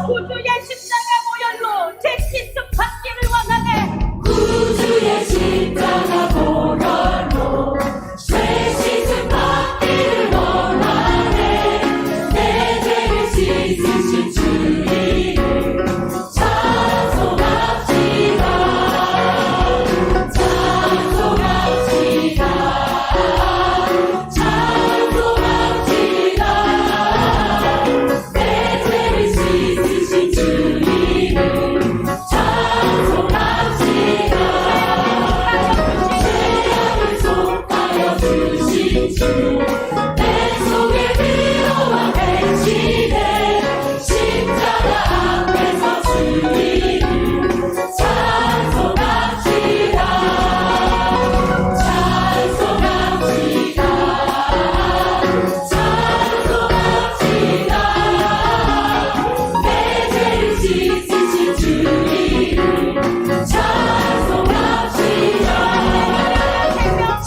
구주의 십자가 보혈로 제 시습 받기를 원하네. 구주의 십자가 보혈로 제 시습 받기를 원하네. 내 죄를 씻으신 주 이름 찬송합시다. 찬송합시다. 찬송합시다. 내 죄를 씻으신 주 이름 찬송합시다. 죄악을 속하여 주신 주 내 속에 들어와 계시네. 십자가 앞에서 주 이름 찬송합시다. 찬송합시다. 찬송합시다. 내 죄를 씻으신 주 이름 찬송합시다.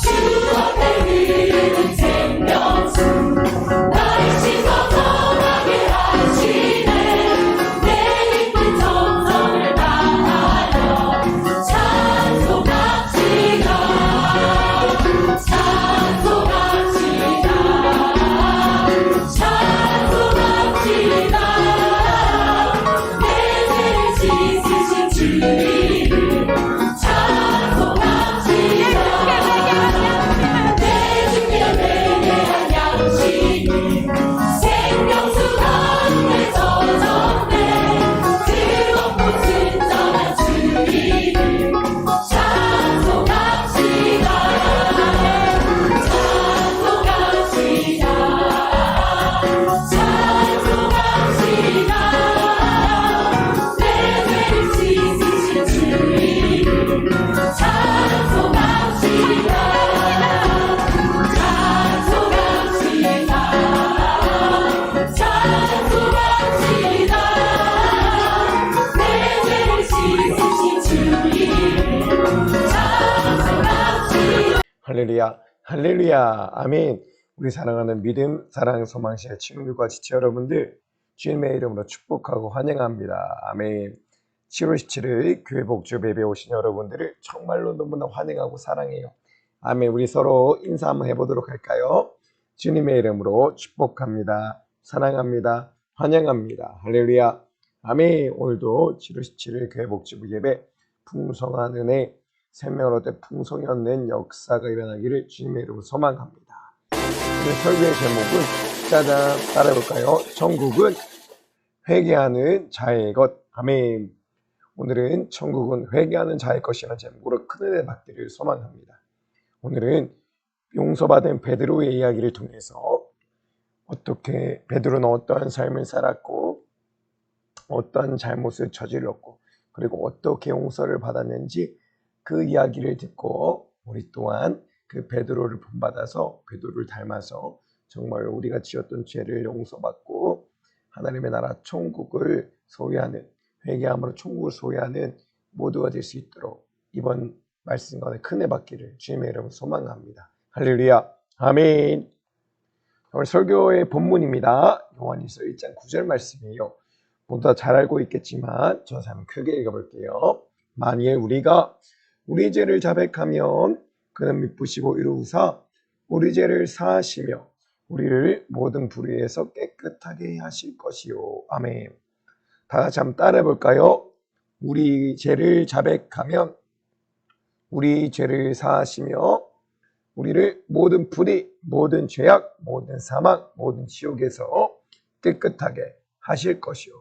주 앞에 흐르는 생명수 나를 씻어 정하게 하시네. 내 이쁜 정성을 다하여 찬송합시다. 찬송합시다. 찬송합시다. 내 죄를 씻으신 주 이름 찬송합시다. 내 주께 매개한 양심이 생명수 가운데 젖었네. 뜨겁고 진정한 주 이름 찬송합시다. 찬송합시다. 찬송합시다. 내 죄를 씻으신 주 이름 찬송합시다. 찬송합시다. 찬송합시다. 내 죄를 씻으신 주 이름 찬송합시다. 할렐루야, 할렐루야, 아멘. 우리 사랑하는 믿음, 사랑, 소망시의 친구들과 지체 여러분들, 주님의 이름으로 축복하고 환영합니다. 아멘. 7월 17일 교회 복주 예배에 오신 여러분들을 정말로 너무나 환영하고 사랑해요. 아멘. 우리 서로 인사 한번 해보도록 할까요? 주님의 이름으로 축복합니다. 사랑합니다. 환영합니다. 할렐루야. 아멘. 오늘도 7월 17일 교회 복주 예배 풍성한 은혜, 생명으로 때 풍성이 얻는 역사가 일어나기를 주님의 이름으로 소망합니다. 오늘 설교의 제목은 짜잔 따라해볼까요? 천국은 회개하는 자의 것. 아멘. 오늘은 천국은 회개하는 자의 것이라는 제목으로 큰 은혜 받기를 소망합니다. 오늘은 용서받은 베드로의 이야기를 통해서 어떻게 베드로는 어떠한 삶을 살았고 어떠한 잘못을 저질렀고 그리고 어떻게 용서를 받았는지 그 이야기를 듣고 우리 또한 그 베드로를 본받아서 베드로를 닮아서 정말 우리가 지었던 죄를 용서받고 하나님의 나라 천국을 소유하는 회개함으로 천국을 소유하는 모두가 될 수 있도록 이번 말씀 가운데 큰 애 받기를 주님의 이름으로 소망합니다. 할렐루야. 아멘. 오늘 설교의 본문입니다. 요한일서 1장 9절 말씀이에요. 모두 다 잘 알고 있겠지만 저 한번 크게 읽어볼게요. 만일 우리가 우리 죄를 자백하면 그는 미쁘시고 이루사 우리 죄를 사하시며 우리를 모든 불의에서 깨끗하게 하실 것이요. 아멘. 다 같이 한번 따라해 볼까요? 우리 죄를 자백하면 우리 죄를 사하시며 우리를 모든 불의, 모든 죄악, 모든 사망, 모든 지옥에서 깨끗하게 하실 것이요.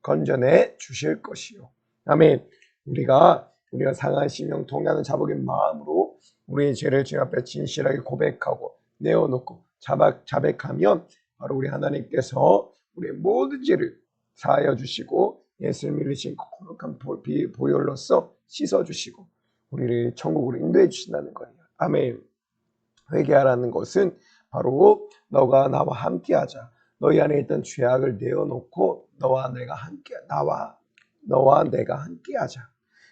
건져내 주실 것이요. 아멘. 우리가 상한 심령 통하는 자복의 마음으로 우리의 죄를 주님 앞에 진실하게 고백하고 내어놓고 자백하면 바로 우리 하나님께서 우리의 모든 죄를 사하여 주시고 예수를 믿으신 거룩한 보혈로서 씻어주시고 우리를 천국으로 인도해 주신다는 거예요. 아멘. 회개하라는 것은 바로 너가 나와 함께하자. 너희 안에 있던 죄악을 내어놓고 너와 내가 함께하자.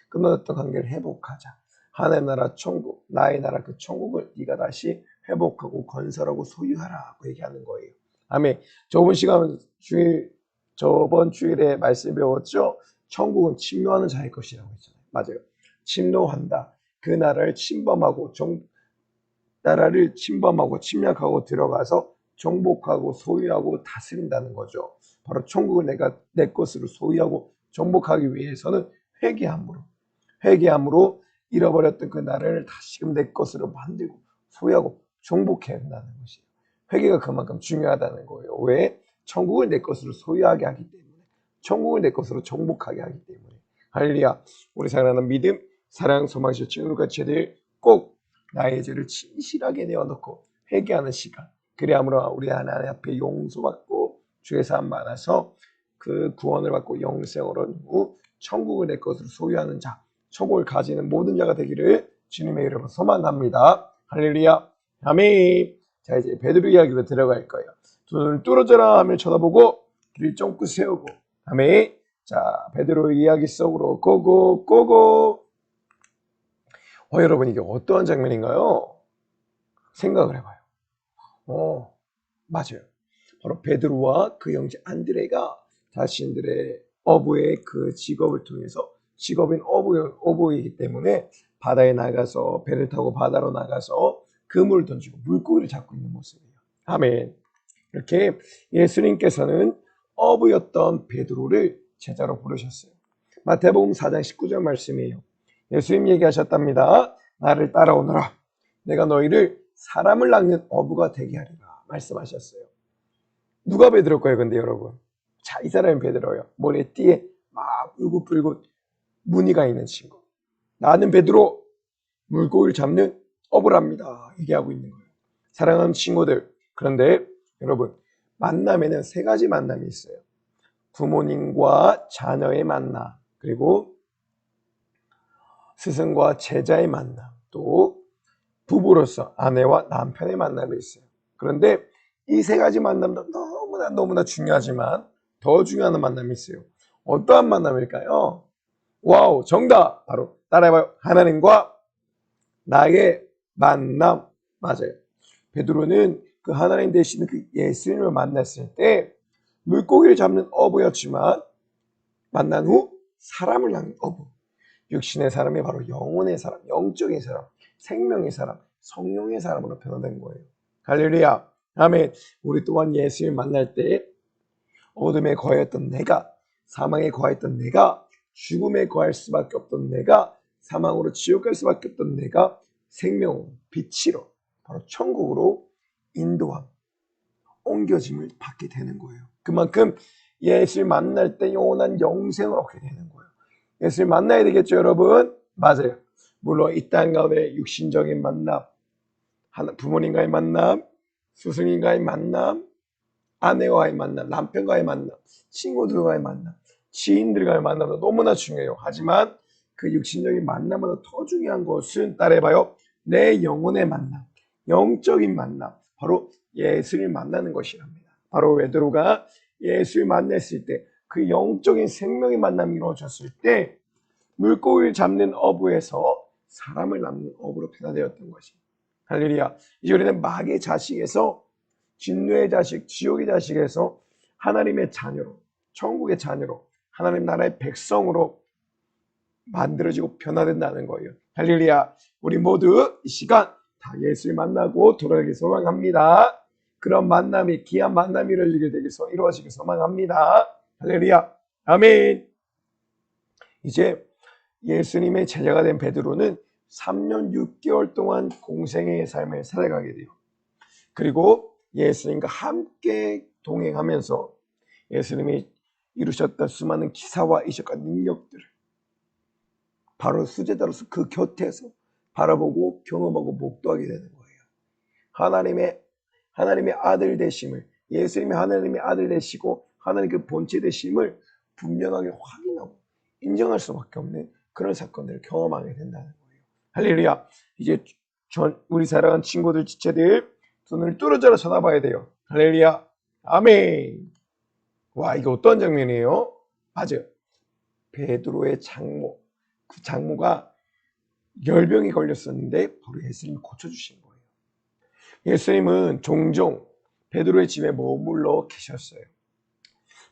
끊어졌던 관계를 회복하자. 하나님 나라 천국, 나의 나라 그 천국을 네가 다시 회복하고 건설하고 소유하라고 얘기하는 거예요. 아멘. 저번 주일에 말씀 배웠죠? 천국은 침노하는 자의 것이라고 했잖아요. 맞아요. 침노한다. 그 나라를 침범하고 침략하고 들어가서 정복하고 소유하고 다스린다는 거죠. 바로 천국을 내가 내 것으로 소유하고 정복하기 위해서는 회개함으로 잃어버렸던 그 나라를 다시금 내 것으로 만들고 소유하고 정복해야 한다는 것이에요. 회개가 그만큼 중요하다는 거예요. 왜? 천국을 내 것으로 소유하게 하기 때문에, 천국을 내 것으로 정복하게 하기 때문에. 할렐루야. 우리 사랑하는 믿음, 사랑, 소망시 친구들과 제들 꼭 나의 죄를 진실하게 내어놓고 회개하는 시간. 그래야므로 우리 하나님 앞에 용서받고 주의 사함 많아서 그 구원을 받고 영생을 얻은 후 천국을 내 것으로 소유하는 자, 천국을 가지는 모든 자가 되기를 주님의 이름으로 소망합니다. 할렐루야. 아멘. 자, 이제 베드로 이야기로 들어갈 거예요. 두 눈을 뚫어져라 하며 쳐다보고 귀를 쫑긋 세우고. 아멘. 자, 베드로 이야기 속으로 고고. 여러분, 이게 어떠한 장면인가요? 생각을 해봐요. 맞아요. 바로 베드로와 그 형제 안드레가 자신들의 어부의 그 직업을 통해서, 직업인 어부이기 때문에 바다에 나가서 배를 타고 바다로 나가서 그물을 던지고 물고기를 잡고 있는 모습이에요. 아멘. 이렇게 예수님께서는 어부였던 베드로를 제자로 부르셨어요. 마태복음 4장 19절 말씀이에요. 예수님 얘기하셨답니다. 나를 따라오너라. 내가 너희를 사람을 낚는 어부가 되게 하리라 말씀하셨어요. 누가 베드로일 거예요, 근데 여러분? 자, 이 사람이 베드로예요. 머리띠에 막 울긋불긋 무늬가 있는 친구. 나는 베드로, 물고기를 잡는 어부랍니다. 얘기하고 있는 거예요. 사랑하는 친구들, 그런데 여러분, 만남에는 세 가지 만남이 있어요. 부모님과 자녀의 만남, 그리고 스승과 제자의 만남, 또 부부로서 아내와 남편의 만남이 있어요. 그런데 이 세 가지 만남도 너무나 중요하지만 더 중요한 만남이 있어요. 어떠한 만남일까요? 와우, 정답! 바로 따라해봐요. 하나님과 나의 만남. 맞아요. 베드로는 그 하나님 되시는 그 예수님을 만났을 때 물고기를 잡는 어부였지만 만난 후 사람을 낳는 어부. 육신의 사람이 바로 영혼의 사람, 영적인 사람, 생명의 사람, 성령의 사람으로 변화된 거예요. 할렐루야. 아멘. 우리 또한 예수를 만날 때 어둠에 거했던 내가, 사망에 거했던 내가, 죽음에 거할 수밖에 없던 내가, 사망으로 지옥 갈 수밖에 없던 내가 생명으로, 빛으로, 바로 천국으로 인도함, 옮겨짐을 받게 되는 거예요. 그만큼 예수를 만날 때 영원한 영생을 얻게 되는 거예요. 예수를 만나야 되겠죠, 여러분? 맞아요. 물론 이 땅 가운데 육신적인 만남, 부모님과의 만남, 스승님과의 만남, 아내와의 만남, 남편과의 만남, 친구들과의 만남, 지인들과의 만남도 너무나 중요해요. 하지만 그 육신적인 만남보다 더 중요한 것은 따라해봐요. 내 영혼의 만남, 영적인 만남, 바로 예수를 만나는 것이랍니다. 바로 베드로가 예수를 만났을 때 그 영적인 생명의 만남이 이루어졌을 때 물고기를 잡는 어부에서 사람을 낳는 어부로 변화되었던 것입니다. 할렐루야. 이제 우리는 마귀의 자식에서, 진노의 자식, 지옥의 자식에서 하나님의 자녀로, 천국의 자녀로, 하나님 나라의 백성으로 만들어지고 변화된다는 거예요. 할렐루야. 우리 모두 이 시간 다 예수를 만나고 돌아가길 소망합니다. 그런 만남이, 귀한 만남이 이루어지길 소망합니다. 할렐루야. 아멘. 이제 예수님의 제자가 된 베드로는 3년 6개월 동안 공생의 삶을 살아가게 돼요. 그리고 예수님과 함께 동행하면서 예수님이 이루셨던 수많은 기사와 이적과 능력들을 바로 수제자로서 그 곁에서 바라보고 경험하고 목도하게 되는 거예요. 하나님의 아들 되심을, 예수님이 하나님의 아들 되시고 하나님 그 본체 되심을 분명하게 확인하고 인정할 수밖에 없는 그런 사건들을 경험하게 된다는 거예요. 할렐루야. 이제 우리 사랑하는 친구들, 지체들 눈을 뚫어져라 쳐다봐야 돼요. 할렐루야. 아멘. 와, 이게 어떤 장면이에요? 맞아요. 베드로의 장모. 그 장모가 열병이 걸렸었는데 바로 예수님이 고쳐주신 거예요. 예수님은 종종 베드로의 집에 머물러 계셨어요.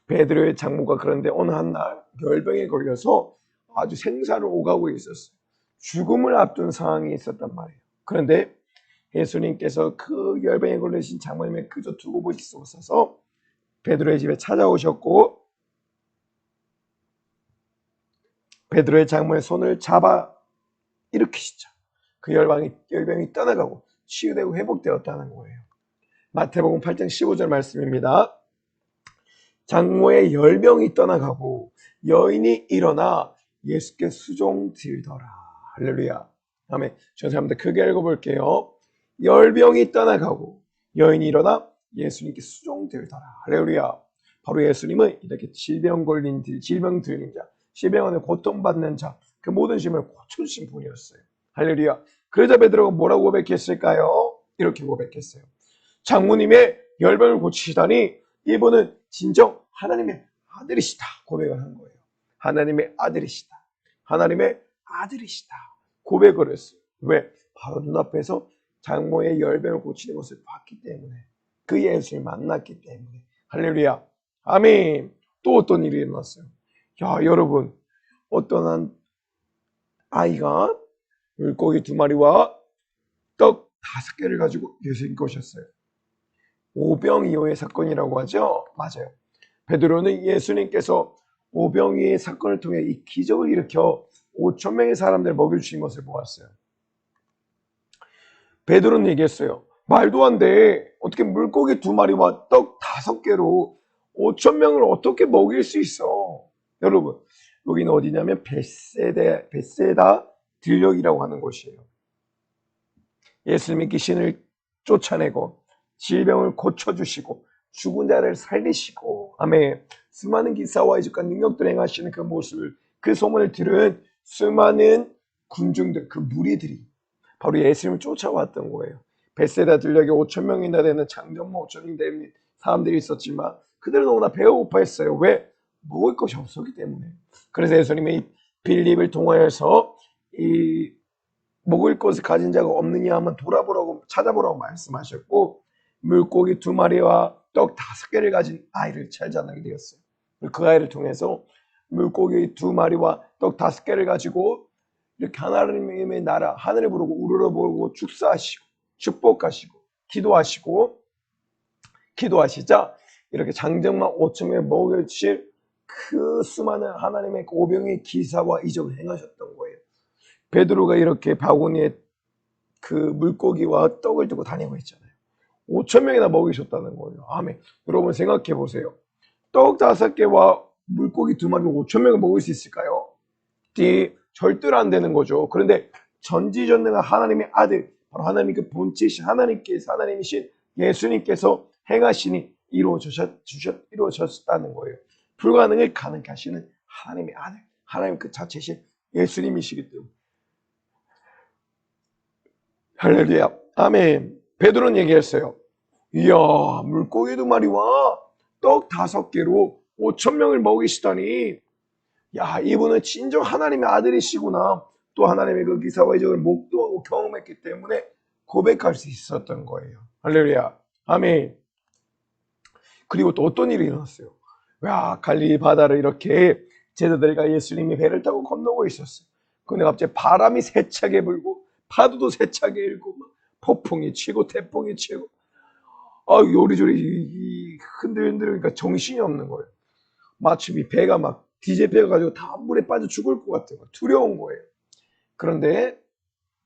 베드로의 장모가 그런데 어느 한날 열병에 걸려서 아주 생사를 오가고 있었어요. 죽음을 앞둔 상황이 있었단 말이에요. 그런데 예수님께서 그 열병에 걸리신 장모님을 그저 두고 보실 수 없어서 베드로의 집에 찾아오셨고 베드로의 장모의 손을 잡아 일으키시죠. 그 열병이 떠나가고 치유되고 회복되었다는 거예요. 마태복음 8장 15절 말씀입니다. 장모의 열병이 떠나가고 여인이 일어나 예수께 수종들더라. 할렐루야. 아멘. 저는 한번 더 크게 읽어볼게요. 열병이 떠나가고 여인이 일어나 예수님께 수종들더라. 할렐루야. 바로 예수님은 이렇게 질병 걸린 질병 들린 자, 질병 안에 고통받는 자, 그 모든 짐을 고쳐주신 분이었어요. 할렐루야. 그러자 베드로가 뭐라고 고백했을까요? 이렇게 고백했어요. 장모님의 열병을 고치시다니 이분은 진정 하나님의 아들이시다 고백을 한 거예요. 하나님의 아들이시다. 하나님의 아들이시다 고백을 했어요. 왜? 바로 눈앞에서 장모의 열병을 고치는 것을 봤기 때문에, 그 예수를 만났기 때문에. 할렐루야. 아멘. 또 어떤 일이 일어났어요? 야, 여러분, 어떤 한 아이가 물고기 2마리와 떡 5개를 가지고 예수님께 오셨어요. 오병이어의 사건이라고 하죠. 맞아요. 베드로는 예수님께서 오병이어의 사건을 통해 이 기적을 일으켜 5,000명의 사람들을 먹여주신 것을 보았어요. 베드로는 얘기했어요. 말도 안 돼. 어떻게 물고기 2마리와 떡 5개로 5,000명을 어떻게 먹일 수 있어? 여러분, 여기는 어디냐면 벳세다 들녘이라고 하는 곳이에요. 예수님이 귀신을 쫓아내고 질병을 고쳐주시고 죽은 자를 살리시고, 아멘, 수많은 기사와 이적과 능력들을 행하시는 그 모습을, 그 소문을 들은 수많은 군중들, 그 무리들이 바로 예수님을 쫓아왔던 거예요. 벳세다 들녘에 5,000명이나 되는 장정모 5,000명이 되는 사람들이 있었지만 그들은 너무나 배고파했어요. 왜? 먹을 것이 없었기 때문에. 그래서 예수님이 빌립을 통하여서 이 먹을 것을 가진 자가 없느냐 하면 돌아보라고, 찾아보라고 말씀하셨고, 물고기 2마리와 떡 5개를 가진 아이를 찾아내게 되었어요. 그 아이를 통해서 물고기 2마리와 떡 5개를 가지고 이렇게 하나님의 나라, 하늘을 부르고 우러러보고 축사하시고 축복하시고 기도하시자 이렇게 장정만 5,000명을 먹여주실 그 수많은 하나님의 오병의 기사와 이적을 행하셨던 거예요. 베드로가 이렇게 바구니에 그 물고기와 떡을 두고 다니고 있잖아요. 5,000명이나 먹이셨다는 거예요. 아멘. 여러분 생각해 보세요. 떡 5개와 물고기 2마리 5,000명을 먹을 수 있을까요? 절대로 안 되는 거죠. 그런데 전지전능한 하나님의 아들, 바로 하나님 그 본체이신 하나님이신 예수님께서 행하시니 이루어졌다는 거예요. 불가능을 가능케 하시는 하나님의 아들, 하나님 그 자체이신 예수님이시기 때문에. 할렐루야. 아멘. 베드로는 얘기했어요. 이야, 물고기 2마리와 떡 5개로 5,000명을 먹이시다니, 야, 이분은 진정 하나님의 아들이시구나. 또 하나님의 그 기사와 이적을 목도하고 경험했기 때문에 고백할 수 있었던 거예요. 할렐루야. 아멘. 그리고 또 어떤 일이 일어났어요? 야, 갈릴리 바다를 이렇게 제자들과 예수님이 배를 타고 건너고 있었어요. 근데 갑자기 바람이 세차게 불고 파도도 세차게 일고 막 폭풍이 치고 태풍이 치고 요리조리 흔들흔들으니까 정신이 없는 거예요. 마침 이 배가 막 뒤집혀 가지고 다 물에 빠져 죽을 것 같은 거, 두려운 거예요. 그런데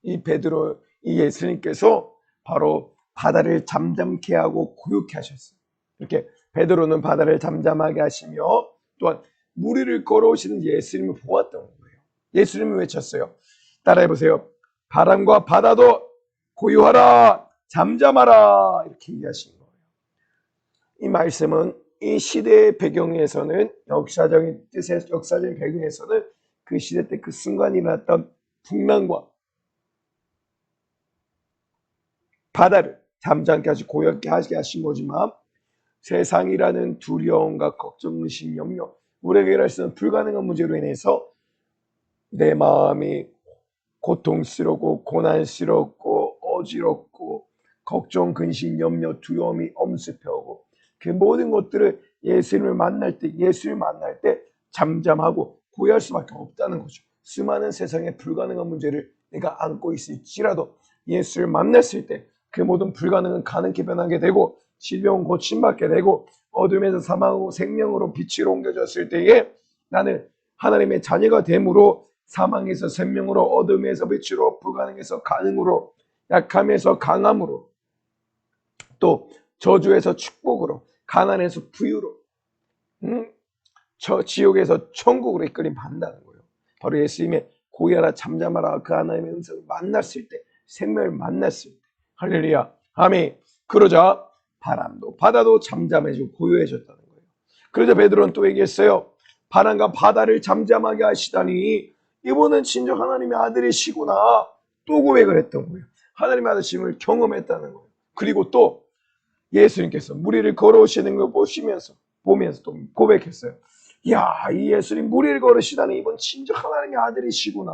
이 베드로, 이 예수님께서 바로 바다를 잠잠케 하고 고요케 하셨어요. 이렇게 베드로는 바다를 잠잠하게 하시며 또한 물 위를 걸어오시는 예수님을 보았던 거예요. 예수님을 외쳤어요. 따라해보세요. 바람과 바다도 고요하라, 잠잠하라, 이렇게 얘기하신 거예요. 이 말씀은 이 시대의 배경에서는, 역사적인 배경에서는 그 시대 때 그 순간이 일어났던 풍랑과 바다를 잠잠케 하시 고요케 하게 하신 거지만, 세상이라는 두려움과 걱정, 의심, 염려, 우리에게 일어날 수 있는 불가능한 문제로 인해서 내 마음이 고통스럽고 고난스럽고 어지럽고 걱정, 근심, 염려, 두려움이 엄습해오고 그 모든 것들을 예수님을 만날 때 잠잠하고 고요할 수밖에 없다는 거죠. 수많은 세상의 불가능한 문제를 내가 안고 있을지라도 예수를 만났을 때 그 모든 불가능은 가능케 변하게 되고 질병은 고침받게 되고 어둠에서 사망하고 생명으로 빛으로 옮겨졌을 때에 나는 하나님의 자녀가 됨으로 사망에서 생명으로 어둠에서 빛으로 불가능에서 가능으로 약함에서 강함으로 또 저주에서 축복으로 가난에서 부유로 지옥에서 천국으로 이끌림 받는다는 거예요. 바로 예수님의 고요하라 잠잠하라 그 하나님의 음성을 만났을 때 생명을 만났을 때 할렐루야 아멘. 그러자 바람도 바다도 잠잠해지고 고요해졌다는 거예요. 그러자 베드로는 또 얘기했어요. 바람과 바다를 잠잠하게 하시다니 이분은 진정 하나님의 아들이시구나. 또 고백을 했던 거예요. 하나님의 아들심을 경험했다는 거예요. 그리고 또 예수님께서 무리를 걸어오시는 걸 보면서 또 고백했어요. 야, 이 예수님 무리를 걸으시다니 이분 진짜 하나님의 아들이시구나.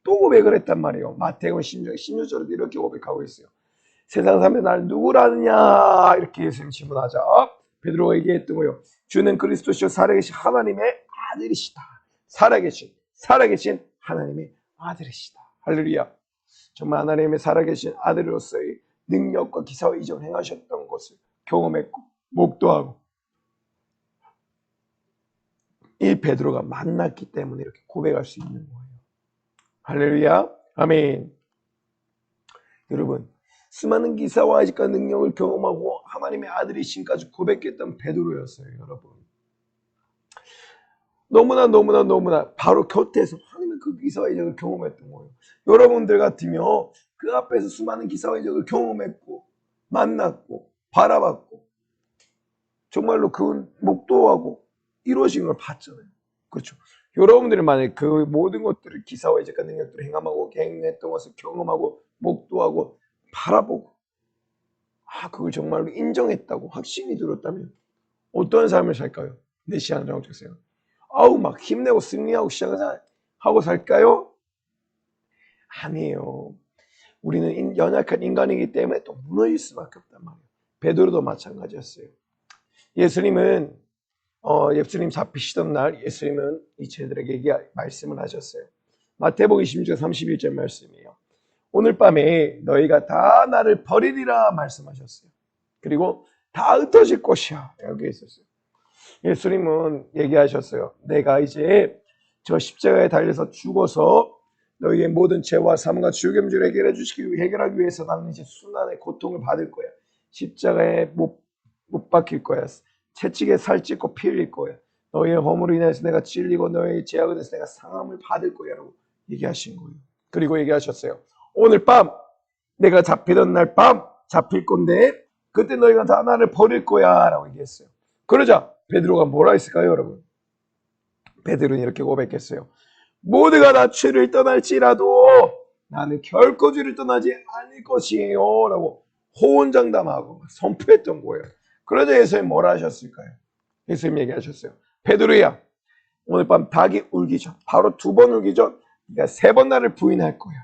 또 고백을 했단 말이에요. 마태복음 16절에도 이렇게 고백하고 있어요. 세상 사람들 날 누구라느냐 이렇게 예수님 질문하자 베드로가 얘기했던 거예요. 주는 그리스도시요 살아계신 하나님의 아들이시다. 살아계신 하나님의 아들이시다. 할렐루야. 정말 하나님의 살아계신 아들로서의 능력과 기사와 이적을 행하셨던 것을 경험했고 목도하고 이 베드로가 만났기 때문에 이렇게 고백할 수 있는 거예요. 할렐루야. 아멘. 여러분 수많은 기사와 이적과 능력을 경험하고 하나님의 아들이신까지 고백했던 베드로였어요. 여러분 너무나 바로 곁에서 하나님의 그 기사와 이적을 경험했던 거예요. 여러분들 같으면 그 앞에서 수많은 기사와 이적을 경험했고 만났고 바라봤고 정말로 그 목도하고 이루어진 걸 봤잖아요. 그렇죠. 여러분들이 만약에 그 모든 것들을 기사와 이적과 능력들을 행했던 것을 경험하고 목도하고 바라보고 그걸 정말로 인정했다고 확신이 들었다면 어떤 삶을 살까요? 내 시간을 정확하세요. 막 힘내고 승리하고 시작하고 살까요? 아니에요. 우리는 연약한 인간이기 때문에 또 무너질 수밖에 없단 말이에요. 베드로도 마찬가지였어요. 예수님 잡히시던 날 예수님은 이 제자들에게 말씀을 하셨어요. 마태복음 26장 31절 말씀이에요. 오늘 밤에 너희가 다 나를 버리리라 말씀하셨어요. 그리고 다 흩어질 것이야. 여기 있었어요. 예수님은 얘기하셨어요. 내가 이제 저 십자가에 달려서 죽어서 너희의 모든 죄와 삶과 죽음을 해결하기 위해서 나는 이제 순환의 고통을 받을 거야. 십자가에 못 박힐 거야. 채찍에 살찌고 피 흘릴 거야. 너희의 허물로 인해서 내가 찔리고 너희의 죄악에 대해서 내가 상함을 받을 거야 라고 얘기하신 거예요. 그리고 얘기하셨어요. 오늘 밤 내가 잡히던 날 밤 잡힐 건데 그때 너희가 다 나를 버릴 거야 라고 얘기했어요. 그러자 베드로가 뭐라 했을까요 여러분? 베드로는 이렇게 고백했어요. 모두가 다 죄를 떠날지라도 나는 결코 죄를 떠나지 않을 것이에요 라고 호언장담하고 선포했던 거예요. 그러자 예수님 뭐라 하셨을까요? 예수님 얘기하셨어요. 베드로야 오늘 밤 닭이 울기 전 바로 2번 울기 전 네가 3번 나를 부인할 거야.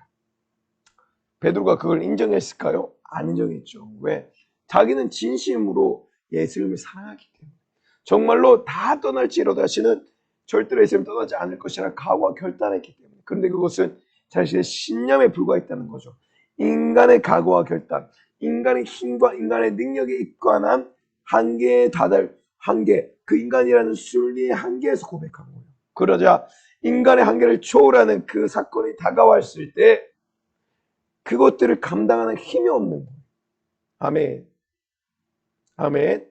베드로가 그걸 인정했을까요? 안 인정했죠. 왜? 자기는 진심으로 예수님을 사랑하기 때문에 정말로 다 떠날지라도 다시는 절대로 예수님 떠나지 않을 것이라 각오와 결단했기 때문에. 그런데 그것은 자신의 신념에 불과했다는 거죠. 인간의 각오와 결단, 인간의 힘과 인간의 능력에 입관한 한계에 한계, 그 인간이라는 순리의 한계에서 고백한 거예요. 그러자 인간의 한계를 초월하는 그 사건이 다가왔을 때 그것들을 감당하는 힘이 없는 거예요. 아멘. 아멘.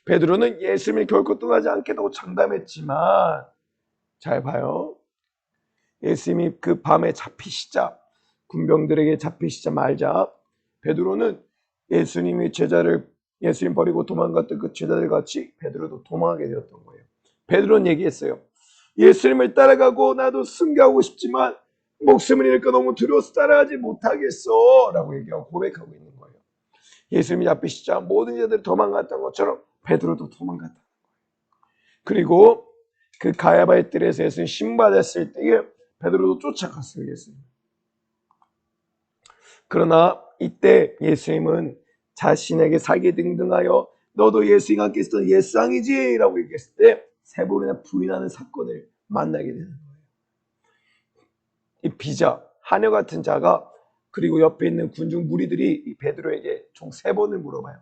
베드로는 예수님이 결코 떠나지 않겠다고 장담했지만 잘 봐요. 예수님이 그 밤에 잡히시자 군병들에게 잡히시자 말자 베드로는 예수님 버리고 도망갔던 그 제자들 같이 베드로도 도망하게 되었던 거예요. 베드로는 얘기했어요. 예수님을 따라가고 나도 순교하고 싶지만 목숨을 잃을까 너무 두려워서 따라가지 못하겠어 라고 얘기하고 고백하고 있는 거예요. 예수님이 잡히시자 모든 제자들이 도망갔던 것처럼 베드로도 도망갔다. 그리고 그 가야바의 뜰에서 예수님 신받았을 때에 베드로도 쫓아갔어요. 예수님. 그러나 이때 예수님은 자신에게 사기등등하여 너도 예수님과 함께 있었던 예수왕이지 라고 얘기했을 때 세 번이나 부인하는 사건을 만나게 되는 거예요. 이 비자, 하녀 같은 자가 그리고 옆에 있는 군중 무리들이 이 베드로에게 총 세 번을 물어봐요.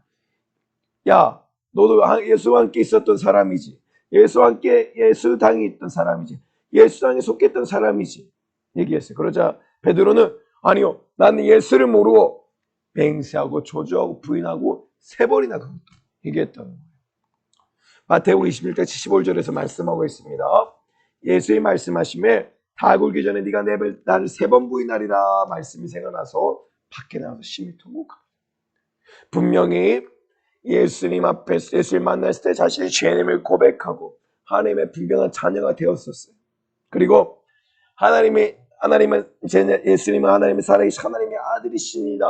야, 너도 예수와 함께 있었던 사람이지. 예수와 함께 예수당에 있던 사람이지. 예수당에 속했던 사람이지. 얘기했어요. 그러자 베드로는 아니요, 나는 예수를 모르고 맹세하고 조주하고 부인하고 세 번이나 그것도 얘기했던 거예요. 마태복음 21장 75절에서 말씀하고 있습니다. 예수의 말씀하심에 다 굴기 전에 네가 나를 세 번 부인하리라 말씀이 생각나서 밖에 나가서 심히 통곡합니다. 분명히 예수님 앞에서 예수를 만났을 때 자신의 죄임을 고백하고 하나님의 분명한 자녀가 되었었어요. 그리고 예수님은 하나님의 살아계신 하나님의 아들이시니라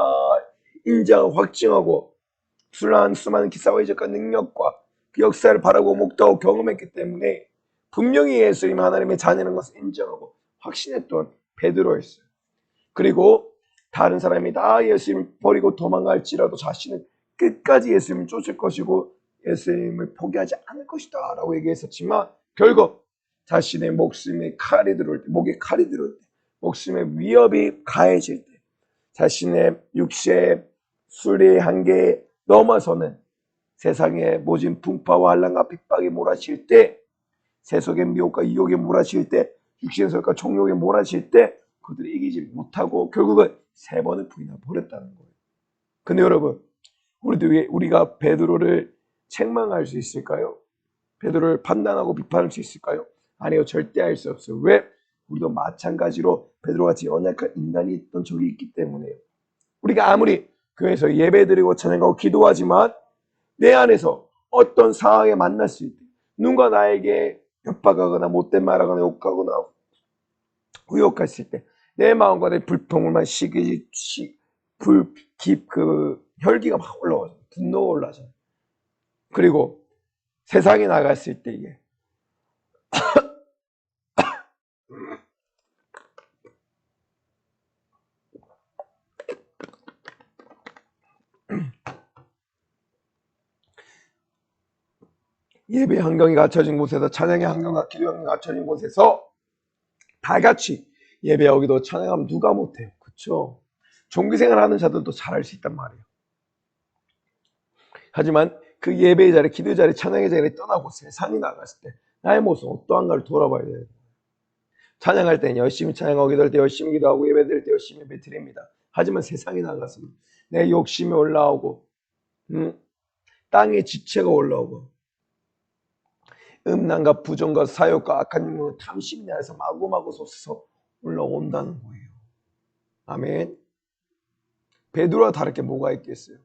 인정하고 확증하고 수많은 기사와 이적과 능력과 그 역사를 바라고 목도하고 경험했기 때문에 분명히 예수님은 하나님의 자녀라는 것을 인정하고 확신했던 베드로였어요. 그리고 다른 사람이 다 예수님을 버리고 도망갈지라도 자신은 끝까지 예수님을 쫓을 것이고 예수님을 포기하지 않을 것이다 라고 얘기했었지만 결국 자신의 목에 칼이 들어올 때 목숨의 위협이 가해질 때 자신의 육체의 술의 한계에 넘어서는 세상의 모진 풍파와 한란과 핍박이 몰아칠 때 세속의 미혹과 유혹에 몰아칠 때 육신의 소욕과 종욕에 몰아칠 때 그들이 이기지 못하고 결국은 세 번을 부인하고 버렸다는 거예요. 근데 여러분 우리가 베드로를 책망할 수 있을까요? 베드로를 판단하고 비판할 수 있을까요? 아니요, 절대 할 수 없어요. 왜? 우리도 마찬가지로 베드로같이 연약한 인간이 있던 적이 있기 때문에요. 우리가 아무리 교회에서 예배드리고 찬양하고 기도하지만 내 안에서 어떤 상황에 만났을 때 누군가 나에게 협박하거나 못된 말하거나 욕하거나 의혹했을 때 내 마음과 내 불평을만 혈기가 막 올라와서 분노가 올라잖아요. 그리고 세상에 나갔을 때 이게 예배 환경이 갖춰진 곳에서 찬양의 환경과 기도 환경이 갖춰진 곳에서 다 같이 예배하기도 찬양하면 누가 못해요. 그렇죠? 종교생활 하는 자들도 잘할 수 있단 말이에요. 하지만 그 예배의 자리, 기도의 자리, 찬양의 자리를 떠나고 세상에 나갔을 때 나의 모습 어떠한가를 돌아봐야 돼요. 찬양할 때는 열심히 찬양하고 기도할 때 열심히 기도하고 예배드릴 때 열심히 예배드립니다. 하지만 세상에 나갔으면 내 욕심이 올라오고 땅의 지체가 올라오고 음란과 부정과 사욕과 악한 욕망과 탐심이 내 안에서 마구마구 솟아서 올라온다는 거예요. 아멘. 베드로와 다를 게 뭐가 있겠어요?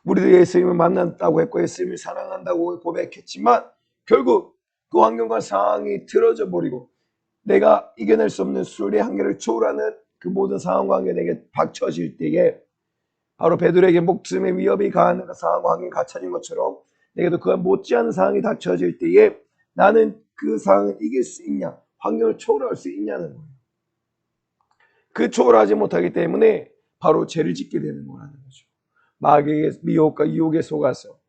우리도 예수님을 만났다고 했고 예수님을 사랑한다고 고백했지만 결국 그 환경과 상황이 틀어져 버리고 내가 이겨낼 수 없는 술의 한계를 초월하는 그 모든 상황과 관계 내게 닥쳐질 때에 바로 베드로에게 목숨의 위협이 가하는 그 상황과 관계가 갖춰진 것처럼 내게도 그와 못지않은 상황이 닥쳐질 때에 나는 그 상황을 이길 수 있냐, 환경을 초월할 수 있냐는 거예요. 그 초월하지 못하기 때문에 바로 죄를 짓게 되는 거라는 거죠. 마귀의 미혹과 유혹에 속아서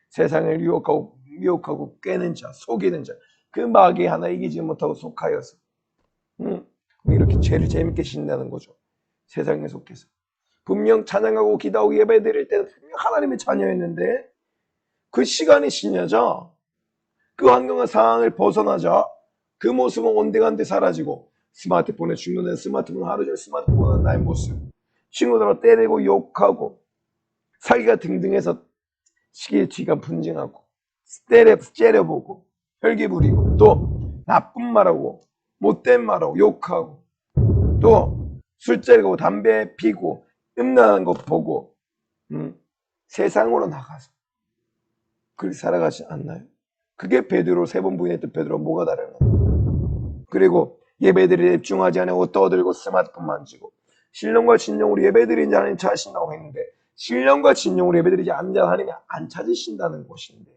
세상을 미혹하고 깨는 자, 속이는 자, 그 마귀 하나 이기지 못하고 속하여서 이렇게 죄를 재밌게 신다는 거죠. 세상에 속해서. 분명 찬양하고 기도하고 예배드릴 때는 분명 하나님의 자녀였는데 그 시간이 지나자 그 환경과 상황을 벗어나자 그 모습은 온데간데 사라지고 스마트폰에 중독된 스마트폰 하루 종일 스마트폰 하는 나의 모습 친구들하고 때리고 욕하고 사기가 등등해서 시기가 분쟁하고 째려보고 혈기 부리고 또 나쁜 말하고 못된 말하고 욕하고 또 술자리고 담배 피고 음란한 거 보고 세상으로 나가서 그렇게 살아가지 않나요? 그게 베드로 세 번 부인했던 베드로 뭐가 다른가? 그리고 예배드리에 집중하지 않고 떠들고 스마트폰 만지고 신령과 진정으로 예배드리는 자는 찾으신다고 했는데 신령과 진정으로 예배드리지 않는 자는 하나님이 안 찾으신다는 것인데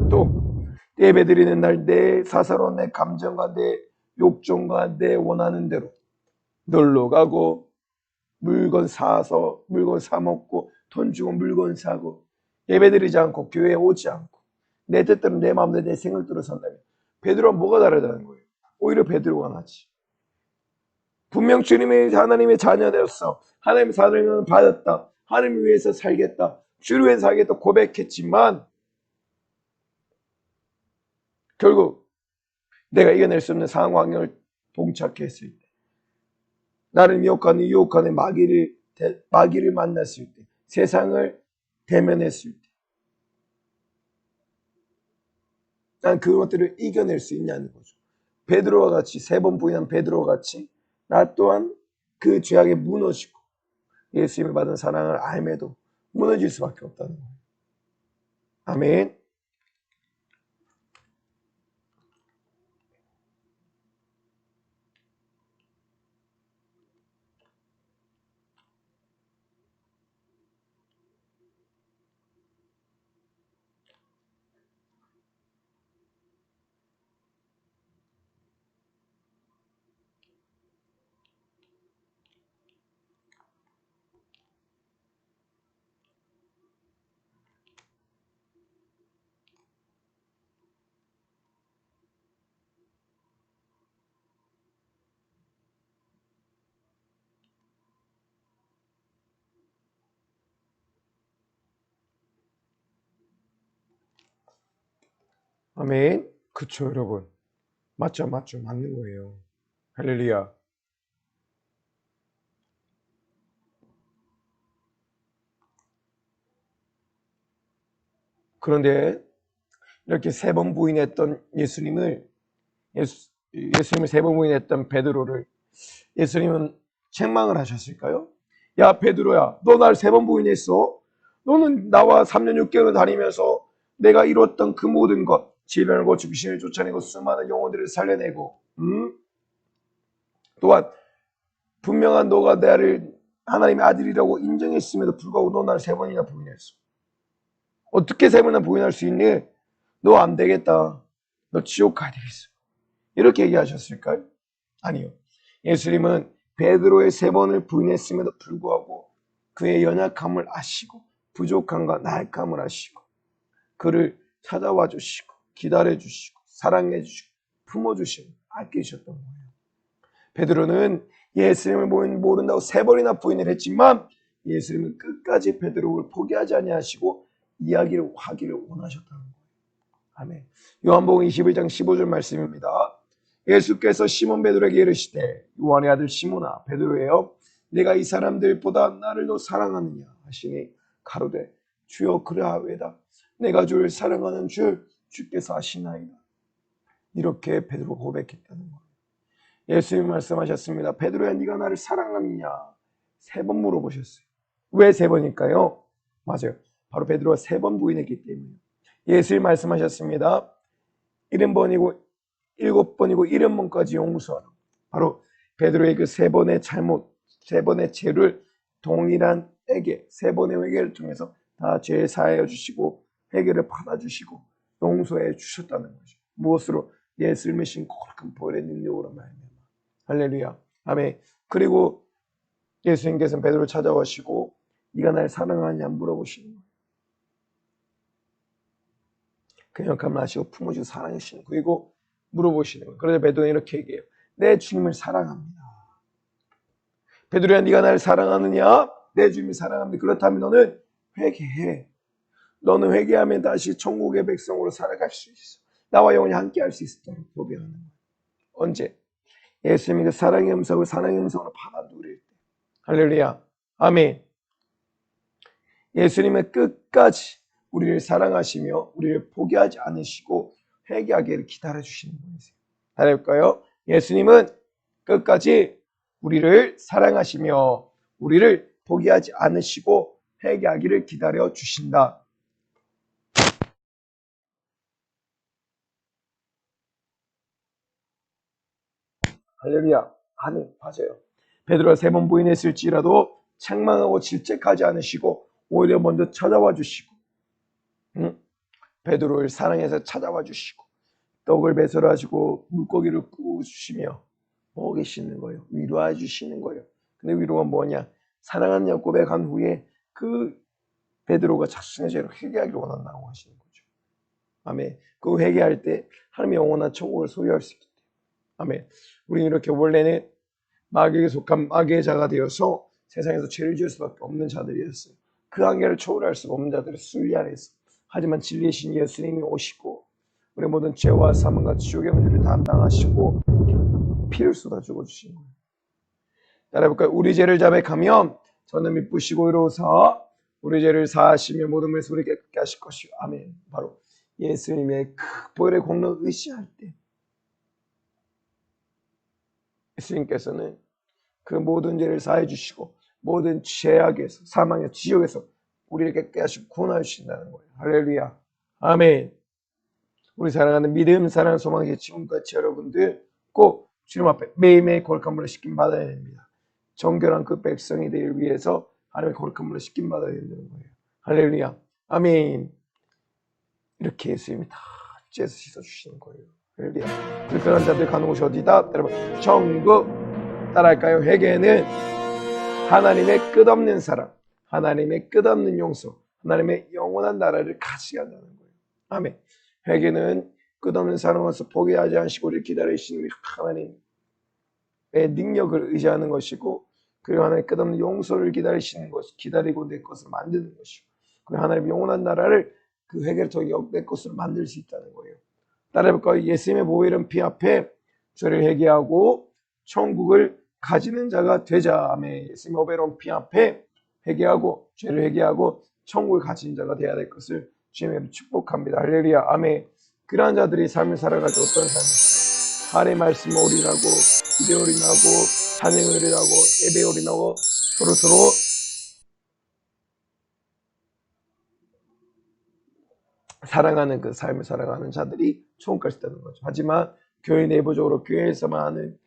또 예배드리는 날 내 사사로운 내 감정과 내 욕정과 내 원하는 대로 놀러 가고 물건 사서 물건 사 먹고 돈 주고 물건 사고 예배드리지 않고 교회에 오지 않고 내 뜻대로 내 마음대로 내 생각대로 산다면 베드로와 뭐가 다르다는 거예요? 오히려 베드로가 낫지. 분명 주님의 하나님의 자녀되었어. 하나님의 사랑을 받았다. 하나님 위해서 살겠다. 주를 위해서 살겠다 고백했지만 결국 내가 이겨낼 수 없는 상황 환경을 봉착했을 때 나를 미혹하는 유혹하는 마귀를 만났을 때 세상을 대면했을 때 난 그것들을 이겨낼 수 있냐는 거죠. 베드로와 같이 3번 부인한 베드로와 같이 나 또한 그 죄악에 무너지고 예수님을 받은 사랑을 알매도 무너질 수밖에 없다는 거예요. 아멘. 아멘. 그쵸 여러분. 맞죠 맞는 거예요. 할렐루야. 그런데 이렇게 3번 부인했던 예수님을 3번 부인했던 베드로를 예수님은 책망을 하셨을까요? 야 베드로야 너 날 3번 부인했어? 너는 나와 3년 6개월 다니면서 내가 이뤘던 그 모든 것 질병을 고치고 귀신을 쫓아내고 수많은 영혼들을 살려내고 또한 분명한 너가 나를 하나님의 아들이라고 인정했음에도 불구하고 너 나를 3번이나 부인했어. 어떻게 3번이나 부인할 수 있니? 너 안 되겠다. 너 지옥 가야 되겠어. 이렇게 얘기하셨을까요? 아니요. 예수님은 베드로의 3번을 부인했음에도 불구하고 그의 연약함을 아시고 부족함과 나약함을 아시고 그를 찾아와 주시고 기다려 주시고 사랑해 주시고 품어 주시고 아끼셨던 거예요. 베드로는 예수님을 모른다고 3번이나 부인을 했지만 예수님은 끝까지 베드로를 포기하지 아니하시고 이야기를 하기를 원하셨다는 거예요. 아멘. 요한복음 21장 15절 말씀입니다. 예수께서 시몬 베드로에게 이르시되 요한의 아들 시몬아 베드로예요 내가 이 사람들보다 나를 더 사랑하느냐 하시니 가로되 주여 그러하외다 내가 주를 사랑하는 줄 주께서 아시나이다. 이렇게 베드로가 고백했다는 거예요. 예수님이 말씀하셨습니다. 베드로야 네가 나를 사랑하느냐 3번 물어보셨어요. 왜 3번일까요? 맞아요. 바로 베드로가 3번 부인했기 때문에 예수님이 말씀하셨습니다. 70번이고 7번이고 70번까지 용서하라. 바로 베드로의 그 3번의 잘못 3번의 죄를 동일한 회개 3번의 회개를 통해서 다 죄 사하여 주시고 회개를 받아주시고 용서해 주셨다는 거죠. 무엇으로? 예수님의 신 거룩한 보혈의 능력으로 말미암아. 할렐루야. 아멘. 그리고 예수님께서는 베드로를 찾아오시고 네가 날 사랑하느냐 물어보시는 거예요. 그 연약함을 아시고 품어주고 사랑하시는 거예요. 그리고 물어보시는 거예요. 그래서 베드로는 이렇게 얘기해요. 내 주님을 사랑합니다. 베드로야 네가 나를 사랑하느냐? 내 주님을 사랑합니다. 그렇다면 너는 회개해. 너는 회개하면 다시 천국의 백성으로 살아갈 수 있어. 나와 영원히 함께 할 수 있도록 고백하는 거예요. 언제? 예수님이 그 사랑의 음성을 사랑의 음성으로 받아 누릴 때. 할렐루야. 아멘. 예수님은 끝까지 우리를 사랑하시며 우리를 포기하지 않으시고 회개하기를 기다려주시는 분이세요. 따라해볼까요? 예수님은 끝까지 우리를 사랑하시며 우리를 포기하지 않으시고 회개하기를 기다려주신다. 할렐루야. 아멘. 맞아요. 베드로가 3번 부인했을지라도 책망하고 질책하지 않으시고 오히려 먼저 찾아와 주시고 베드로를 사랑해서 찾아와 주시고 떡을 배설하시고 물고기를 구워 주시며 먹이시는 거예요. 위로해 주시는 거예요. 근데 위로가 뭐냐? 사랑하는 자 고백한 후에 그 베드로가 자신의 죄를 회개하기를 원한다고 하시는 거죠. 아멘. 그 회개할 때 하나님의 영원한 천국을 소유할 수 있기 때문에. 아멘. 우리는 이렇게 원래는 마귀에게 속한 마귀의 자가 되어서 세상에서 죄를 지을 수밖에 없는 자들이었어요. 그 한계를 초월할 수가 없는 자들의 순리 안에서. 하지만 진리의 신 예수님이 오시고 우리 모든 죄와 사망과 지옥의 문제를 담당하시고 피를 쏟아 죽어주신 거예요. 따라해볼까요? 우리 죄를 자백하면 저는 미쁘시고 의로우사 우리 죄를 사하시며 모든 것을 우리에게 깨끗게 하실 것이요. 아멘. 바로 예수님의 그 보혈의 공로 의지할 때 예수님께서는 그 모든 죄를 사해 주시고 모든 죄악에서 사망의 지옥에서 우리를 깨끗게 하시고 구원해 주신다는 거예요. 할렐루야. 아멘. 우리 사랑하는 믿음, 사랑, 소망의 지금까지 여러분들 꼭 주님 앞에 매일매일 거룩한 물로 씻김 받아야 됩니다. 정결한 그 백성이 되기 위해서 하나님의 거룩한 물로 씻김 받아야 된다는 거예요. 할렐루야. 아멘. 이렇게 예수님이 다 죄에서 씻어주시는 거예요. 할렐루야. 불편한 자들 가는 곳이 어디다? 여러분, 천국. 따라할까요? 회개는 하나님의 끝없는 사랑, 하나님의 끝없는 용서, 하나님의 영원한 나라를 가지게 한다는 거예요. 아멘. 회개는 끝없는 사랑으로서 포기하지 않으시고 우리를 기다리시는 하나님의 능력을 의지하는 것이고, 그리고 하나님의 끝없는 용서를 기다리시는 것, 기다리고 내 것을 만드는 것이고, 그리고 하나님의 영원한 나라를 그 회개를 통해 내 것으로 만들 수 있다는 거예요. 따라해볼까요? 예수님의 보혈은 피 앞에 죄를 회개하고 천국을 가지는 자가 되자. 아멘. 예수님의 보혈은 피 앞에 회개하고 죄를 회개하고 천국을 가지는 자가 되어야 될 것을 주님으로 축복합니다. 할렐루야. 아멘. 그러한 자들이 삶을 살아가지 어떤 삶을 살아요? 하나님의 말씀 올인하고 기도 올인하고 찬양 올인하고 예배 올인하고 서로서로 사랑하는 그 삶을 살아가는 자들이 천국까지 있다는 거죠. 하지만 교회 내부적으로 교회에서만 하는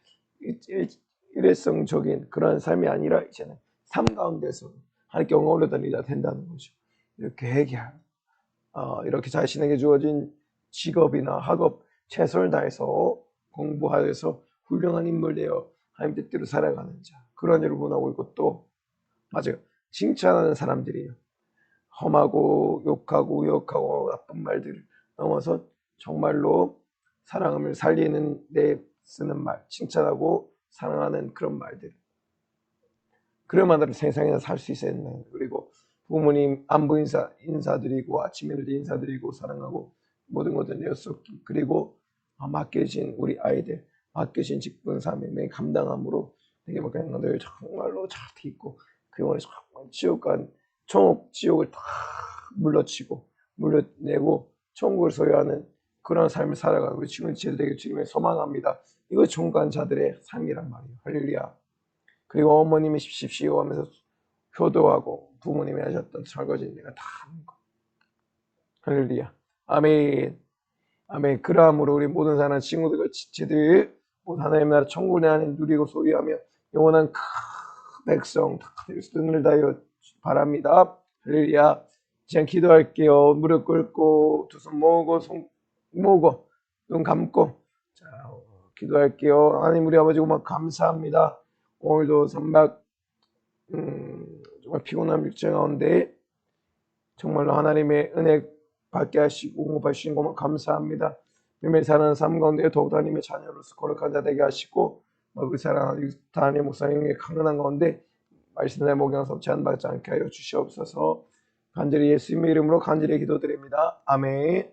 일회성적인 그런 삶이 아니라 이제는 삶 가운데서 하나님께 영광을 올려드리자 된다는 거죠. 이렇게 회개하고 이렇게 자신에게 주어진 직업이나 학업 최선을 다해서 공부하여서 훌륭한 인물 되어 하나님 뜻대로 살아가는 자, 그런 일을 원하고 있고, 또 맞아요, 칭찬하는 사람들이에요. 험하고 욕하고 우욕하고 나쁜 말들을 넘어서 정말로 사랑함을 살리는 데 쓰는 말, 칭찬하고 사랑하는 그런 말들, 그런 말들을 세상에서 살 수 있어야 된다. 그리고 부모님 안부 인사드리고 아침 일어나 인사드리고 사랑하고 모든 것을 내었었기, 그리고 맡겨진 우리 아이들, 맡겨진 직분 삶에 감당함으로 되게 막 늘 정말로 잘 있고 그 영혼에 정말 지옥을 다 물러치고 물려내고 천국을 소유하는 그런 삶을 살아가는 우리 친구들 되게 주님의 소망합니다. 이거 종간 자들의 삶이란 말이에요. 할렐루야. 그리고 어머님이 십시오 하면서 효도하고 부모님이 하셨던 설거지 내가 다 하는 거. 할렐루야. 아멘. 아멘. 그러함으로 우리 모든 사랑하는 친구들과 지체들 하나님의 나라 천국을 내 안에 누리고 소유하며 영원한 큰 백성 다 될 수 있는 다하여 바랍니다. 할렐루야. 이제 기도할게요. 무릎 꿇고 두 손 모으고 손 모으고 눈 감고 자 기도할게요. 하나님 우리 아버지 고맙 감사합니다. 오늘도 선박 정말 피곤한 육체 가운데 정말로 하나님의 은혜 받게 하시고 공급해 주신 것만 감사합니다. 매일 사는 삶 가운데 더욱 하나님의 자녀로서 거룩한 자 되게 하시고 우리 사랑하는 하나님의 목사님의 강건한 가운데 말씀의 목양섭 제한받지 않게 하여 주시옵소서. 간절히 예수님의 이름으로 간절히 기도드립니다. 아멘.